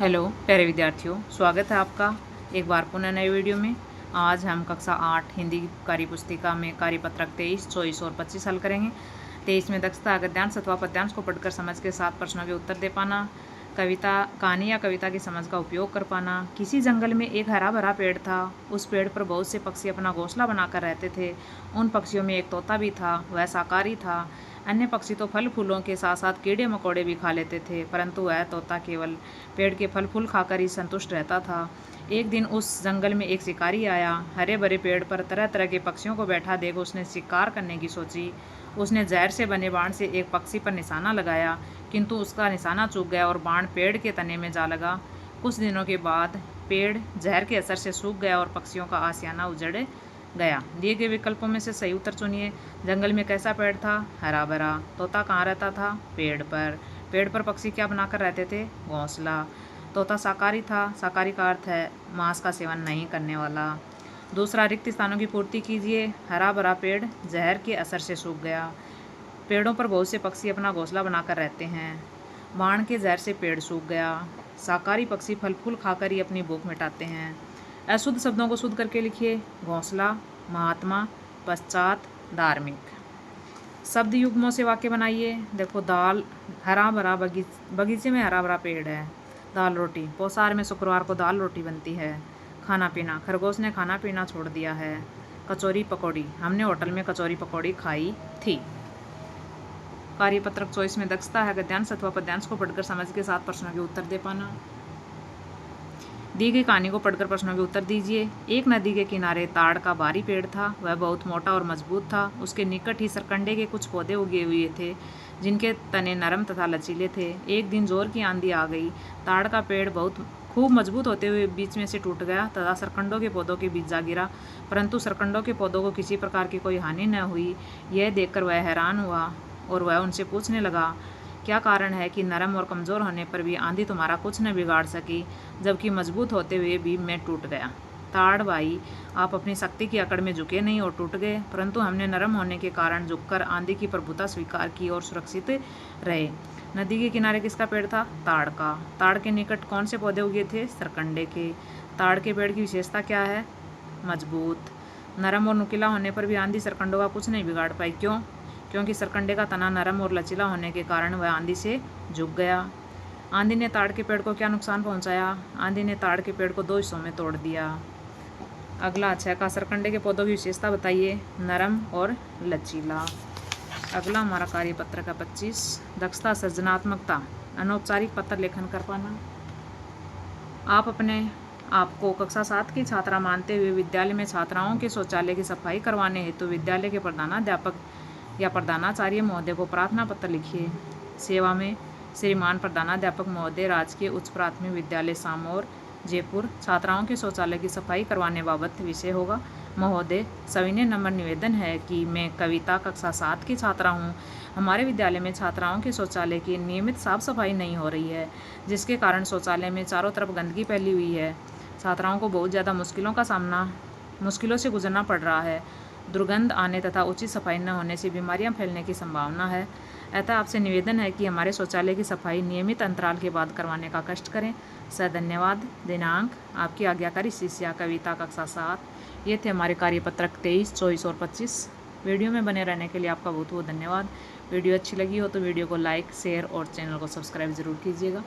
Hello प्यारे विद्यार्थियों, स्वागत है आपका एक बार पुनः नए वीडियो में। आज हम कक्षा 8 हिंदी कार्य पुस्तिका में कार्यपत्रक 23, 24 और 25 हल करेंगे। 23 में दक्षता गद्यांश अथवा पद्यांश को पढ़कर समझ के साथ प्रश्नों के उत्तर दे पाना, कविता कहानी या कविता की समझ का उपयोग कर पाना। किसी जंगल में एक हरा भरा पेड़ था। उस पेड़ पर बहुत से पक्षी अपना घोंसला बनाकर रहते थे। उन पक्षियों में एक तोता भी था, वह शाकाहारी था। अन्य पक्षी तो फल फूलों के साथ साथ कीड़े मकोड़े भी खा लेते थे, परंतु वह तोता केवल पेड़ के फल फूल खाकर ही संतुष्ट रहता था। एक दिन उस जंगल में एक शिकारी आया। हरे भरे पेड़ पर तरह तरह के पक्षियों को बैठा देख उसने शिकार करने की सोची। उसने जहर से बने बाण से एक पक्षी पर निशाना लगाया, किंतु उसका निशाना चूक गया और बाण पेड़ के तने में जा लगा। कुछ दिनों के बाद पेड़ जहर के असर से सूख गया और पक्षियों का आशियाना उजड़ गया। दिए गए विकल्पों में से सही उत्तर चुनिए। जंगल में कैसा पेड़ था? हरा भरा। तोता कहाँ रहता था? पेड़ पर। पेड़ पर पक्षी क्या बनाकर रहते थे? घोंसला। तोता शाकाहारी था। शाकाहारी का अर्थ है मांस का सेवन नहीं करने वाला। दूसरा, रिक्त स्थानों की पूर्ति कीजिए। हरा भरा पेड़ जहर के असर से सूख गया। पेड़ों पर बहुत से पक्षी अपना घोंसला बनाकर रहते हैं। बाण के जहर से पेड़ सूख गया। शाकाहारी पक्षी फल फूल खाकर ही अपनी भूख मिटाते हैं। अशुद्ध शब्दों को शुद्ध करके लिखिए। घोंसला, महात्मा, पश्चात, धार्मिक। शब्द युग्मों से वाक्य बनाइए। देखो, दाल, हरा भरा बगीचे में हरा भरा पेड़ है। दाल रोटी, पौसार में शुक्रवार को दाल रोटी बनती है। खाना पीना, खरगोश ने खाना पीना छोड़ दिया है। कचौरी पकौड़ी, हमने होटल में कचौरी पकौड़ी खाई थी। कार्यपत्रक 24 में दक्षता है गद्यांश अथवा पद्यांश को पढ़कर समझ के साथ प्रश्नों के उत्तर दे पाना। दी गई कहानी को पढ़कर प्रश्नों के उत्तर दीजिए। एक नदी के किनारे ताड़ का भारी पेड़ था। वह बहुत मोटा और मजबूत था। उसके निकट ही सरकंडे के कुछ पौधे उगे हुए थे, जिनके तने नरम तथा लचीले थे। एक दिन जोर की आंधी आ गई। ताड़ का पेड़ बहुत खूब मजबूत होते हुए बीच में से टूट गया तथा सरकंडों के पौधों के बीच जा गिरा, परंतु सरकंडों के पौधों को किसी प्रकार की कोई हानि न हुई। यह देखकर वह हैरान हुआ और वह उनसे पूछने लगा, क्या कारण है कि नरम और कमज़ोर होने पर भी आंधी तुम्हारा कुछ न बिगाड़ सकी, जबकि मजबूत होते हुए भी मैं टूट गया? ताड़ भाई, आप अपनी शक्ति की अकड़ में झुके नहीं और टूट गए, परंतु हमने नरम होने के कारण झुककर आंधी की प्रभुता स्वीकार की और सुरक्षित रहे। नदी के किनारे किसका पेड़ था? ताड़ का। ताड़ के निकट कौन से पौधे उगे थे? सरकंडे के। ताड़ के पेड़ की विशेषता क्या है? मजबूत। नरम और नुकीला होने पर भी आंधी सरकंडों का कुछ नहीं बिगाड़ पाई। क्यों? क्योंकि सरकंडे का तना नरम और लचीला होने के कारण वह आंधी से झुक गया। आंधी ने ताड़ के पेड़ को क्या नुकसान पहुंचाया? आंधी ने ताड़ के पेड़ को 2 हिस्सों में तोड़ दिया। अगला, 6 का, सरकंडे के पौधों की विशेषता बताइए। नरम और लचीला। अगला हमारा कार्यपत्र का 25, दक्षता सृजनात्मकता, अनौपचारिक पत्र लेखन कर पाना। आप अपने आपको कक्षा 7 की छात्रा मानते हुए विद्यालय में छात्राओं के शौचालय की सफाई करवाने हेतु विद्यालय के प्रधानाध्यापक या प्रधानाचार्य महोदय को प्रार्थना पत्र लिखिए। सेवा में श्रीमान प्रधानाध्यापक महोदय, राजकीय उच्च प्राथमिक विद्यालय सामौर, जयपुर, छात्राओं के शौचालय की सफाई करवाने बाबत विषय होगा। महोदय, सविनय नम्र निवेदन है कि मैं कविता कक्षा 7 की छात्रा हूँ। हमारे विद्यालय में छात्राओं के शौचालय की नियमित साफ सफाई नहीं हो रही है, जिसके कारण शौचालय में चारों तरफ गंदगी फैली हुई है। छात्राओं को बहुत ज़्यादा मुश्किलों से गुजरना पड़ रहा है। दुर्गंध आने तथा उचित सफाई न होने से बीमारियां फैलने की संभावना है। अतः आपसे निवेदन है कि हमारे शौचालय की सफाई नियमित अंतराल के बाद करवाने का कष्ट करें। धन्यवाद। दिनांक, आपकी आज्ञाकारी शिष्या, कविता कक्षा 7। ये थे हमारे कार्यपत्रक 23, 24 और 25। वीडियो में बने रहने के लिए आपका बहुत बहुत धन्यवाद। वीडियो अच्छी लगी हो तो वीडियो को लाइक, शेयर और चैनल को सब्सक्राइब ज़रूर कीजिएगा।